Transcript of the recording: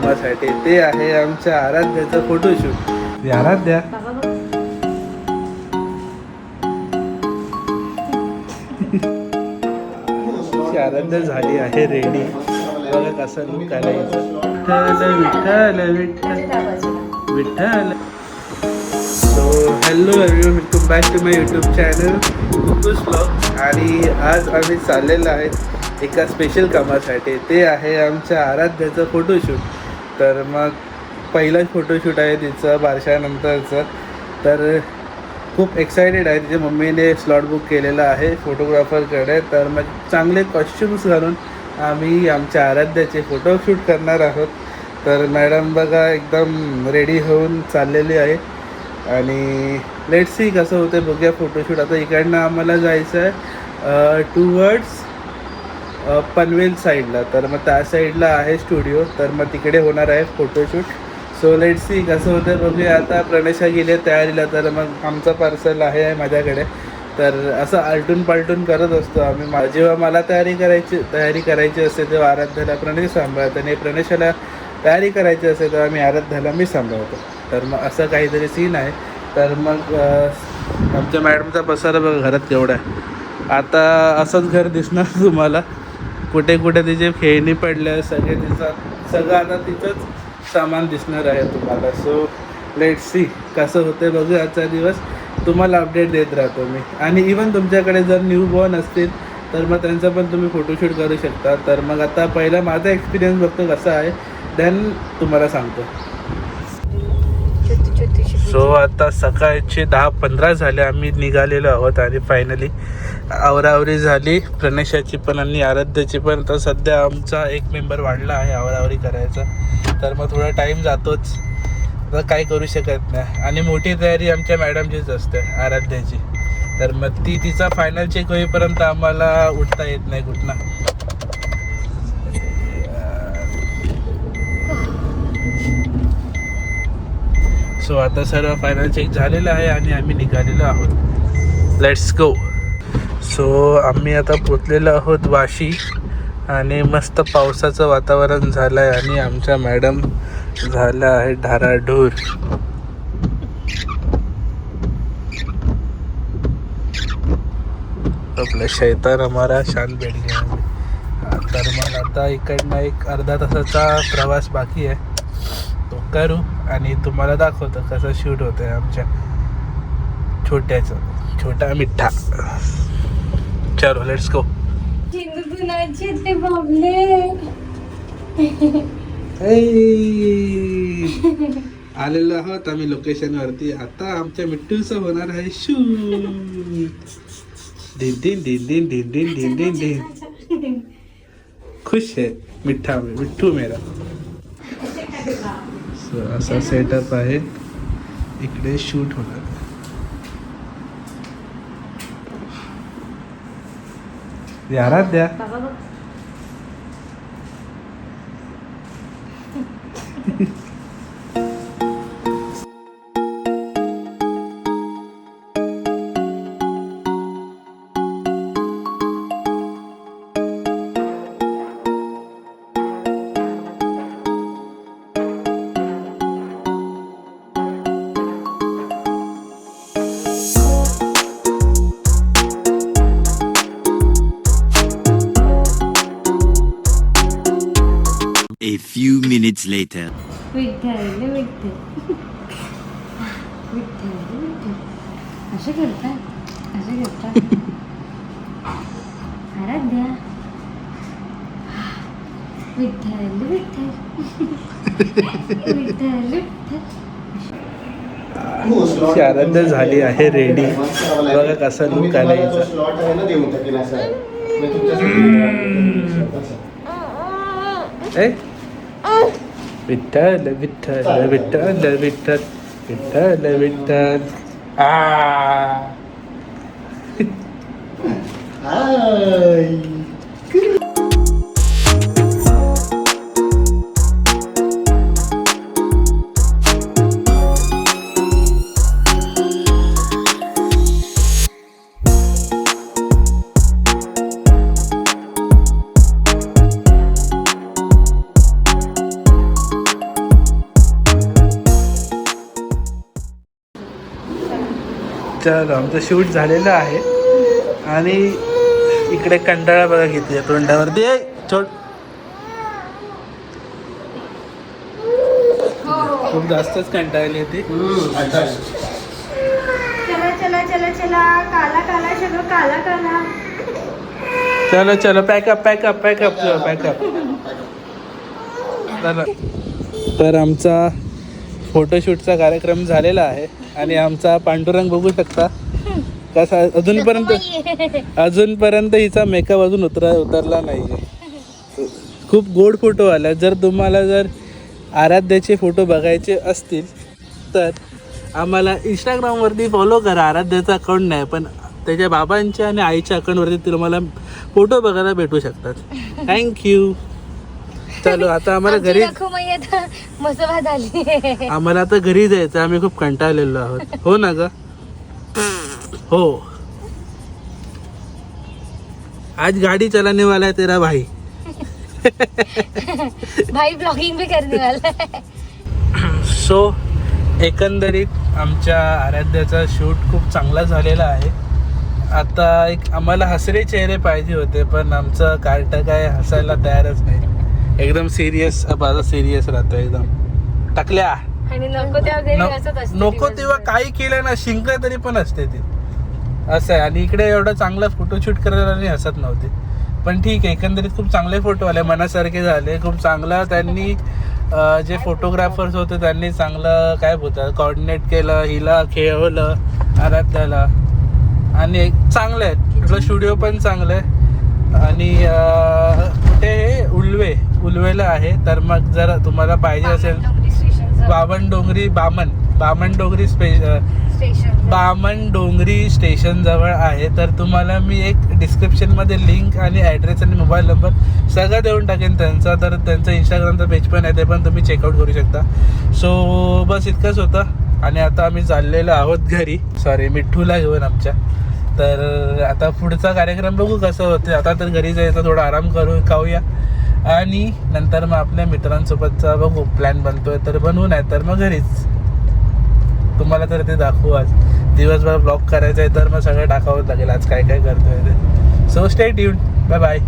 कामासाठी, ते आहे आमच्या आराध्याचं फोटोशूट. आराध्या आराध्या झाली आहे रेडी. बघा कसं लुक करायचं. Vitthal Vitthal Vitthal. So hello everyone, welcome back to my YouTube channel Cookus blog. आणि आज आम्ही चाललेलो आहेत एका स्पेशल कामासाठी, ते आहे आमच्या आराध्याचं फोटोशूट. तर मग पहिलाच फोटोशूट आहे तिचं बारशानंतरचं. तर खूप एक्सायटेड आहे. तिच्या मम्मीने स्लॉट बुक केलेला आहे फोटोग्राफरकडे. तर मग चांगले कॉस्ट्युम्स घालून आम्ही आमच्या आराध्याचे फोटोशूट करणार आहोत. तर मॅडम बघा एकदम रेडी होऊन चाललेली आहे. आणि लेट्स सी कसं होतं बघूया फोटोशूट. आता इकडनं आम्हाला जायचं आहे टुवर्ड्स पनवेल साईडला. तर मग त्या साईडला आहे स्टुडिओ. तर मग तिकडे होणार आहे फोटोशूट. सो लेट्स सी कसं होतं बघूया. आता प्रणेशा गेली तयारीला. तर मग आमचं पार्सल आहे माझ्याकडे. तर असं आलटून पालटून करत असतो आम्ही. जेव्हा मला तयारी करायची असते तेव्हा आराध्याला प्रणेश सांभाळतो, आणि प्रणेशाला तयारी करायची असते तेव्हा मी आराध्याला मी सांभाळतो. तर मग असं काहीतरी सीन आहे. तर मग आमच्या मॅडमचा पसारा बघा घरात केवढा आहे. आता असंच घर दिसणार तुम्हाला. कुठे कुठे तिचे खेळणी पडल्या, सगळं आता तिचंच सामान दिसणार आहे तुम्हाला. सो लेट्स सी कसं होते बघू. आजचा दिवस तुम्हाला अपडेट देत राहतो मी. आणि इवन तुमच्याकडे जर न्यू बॉर्न असतील तर मग त्यांचा पण तुम्ही फोटोशूट करू शकता. तर मग आता पहिला माझा एक्सपिरियन्स बघतो कसा आहे, देन तुम्हाला सांगतो. सो आता सकाळचे 10:15 झाले, आम्ही निघालेलो आहोत. आणि फायनली आवरावरी झाली प्रणेशाची पण आणि आराध्याची पण. तर सध्या आमचा एक मेंबर वाढला आहे आवरावरी करायचा. तर मग थोडा टाईम जातोच, तर काही करू शकत नाही. आणि मोठी तयारी आमच्या मॅडमचीच असते आराध्याची. तर मग ती तिचा फायनल चेक होईपर्यंत आम्हाला उठता येत नाही कुठनं. सो आता सर्व फायनल चेक झालेलं आहे आणि आम्ही निघालेलो आहोत. Let's go. सो आम्ही आता पोचलेलो आहोत वाशी. आणि मस्त पावसाचं वातावरण झालं आहे. आणि आमच्या मॅडम झाल्या आहे ढाराढूर. आपला शैतान हमारा शान बैठ गया. तर मग आता इकडनं एक अर्धा तासाचा प्रवास बाकी आहे, तो करू आणि तुम्हाला दाखवतो कसं शूट होतं आहे आमच्या छोटा मिठ्ठा. चलो लेट्स गो. आलेलो आहोत आम्ही लोकेशनवरती. आता आमच्या मिठ्ठूचं होणार आहे शूट. दिन दिन दिन दिन दिन दिन दिन दिन दिन. खुश है मिठ्ठू मेरा. सो असा सेटअप आहे, इकडे शूट होणार आहे. Aaradhya A few minutes later. Vitthal Vitthal Vitthal Vitthal. असं करता आराध्या. विठ्ठल विठ्ठल विठ्ठल विठ्ठल. आराध्या झाली आहे रेडी. बघा कसं लुक करायचं. विठ्ठल विठ्ठल विठ्ठल विठ्ठल विठ्ठल विठ्ठल. चलो आमचं शूट झालेलं आहे आणि इकडे कंटाळा बघा घेतली तोंडावरती छोट खूप जास्तच कंटाळली होती. चला चला चला चला काला काला सगळं काला काला. चलो चलो पॅकअप पॅकअप पॅकअप पॅकअप. तर आमचा फोटोशूटचा कार्यक्रम झालेला आहे आणि आमचा पांडुरंग बघू शकता कसा अजूनपर्यंत हिचा मेकअप अजून उतरला नाही आहे. खूप गोड फोटो आला. जर आराध्याचे फोटो बघायचे असतील तर आम्हाला इंस्टाग्रामवरती फॉलो करा. आराध्याचा अकाउंट नाही पण त्याच्या बाबांच्या आणि आईच्या अकाउंटवरती तुम्हाला फोटो बघायला भेटू शकतात. थँक्यू. चलो आता आम्हाला घरी आम्हाला आता घरी जायचं. आम्ही खूप कंटाळलेलो आहोत. हो ना ग. हो आज गाडी चलाने वाला है तेरा भाई. भाई ब्लॉगिंग भी करने वाला है. सो एकंदरीत आमच्या आराध्याचा शूट खूप चांगला झालेला आहे. आता एक आम्हाला हसरे चेहरे पाहिजे होते पण आमचं कार्ट काय हसायला तयारच नाही. एकदम सिरियस राहतो एकदम. टाकल्या आणि नको तेव्हा काही केलं ना शिंक तरी पण असते ती असं आहे. आणि इकडे एवढा चांगला फोटोशूट करायला नाही हसत नव्हते पण ठीक आहे. एकंदरीत खूप चांगले फोटो आले मनासारखे झाले. खूप चांगला त्यांनी जे फोटोग्राफर्स होते त्यांनी चांगलं काय बोलतात कॉर्डिनेट केलं. हिला खेळवलं आराध्याला आणि एक चांगलं आहे. तुझं स्टुडिओ पण चांगलं आहे. आणि कुठे हे उल्वेला आहे. तर मग जर तुम्हाला पाहिजे असेल बामण डोंगरी स्टेशन जवळ आहे तर तुम्हाला मी एक डिस्क्रिप्शनमध्ये लिंक आणि ॲड्रेस आणि मोबाईल नंबर सगळं देऊन टाकेन त्यांचा. तर त्यांचं इंस्टाग्रामचा पेज पण आहे ते पण तुम्ही चेकआउट करू शकता. सो बस इतकंच होतं आणि आता आम्ही चाललेलो आहोत घरी. मिठ्ठूला घेऊन आमच्या. तर आता पुढचा कार्यक्रम बघू कसं होते. आता तर घरी जायचं थोडा आराम खाऊया आणि नंतर मग आपल्या मित्रांसोबतचा बघू प्लॅन बनतोय तर बनवू नाही तर मग घरीच. तुम्हाला तर ते दाखवू. आज दिवसभर ब्लॉग करायचा आहे तर मग सगळं टाकावंच लागेल आज काय काय करतोय ते. So stay tuned. Bye bye.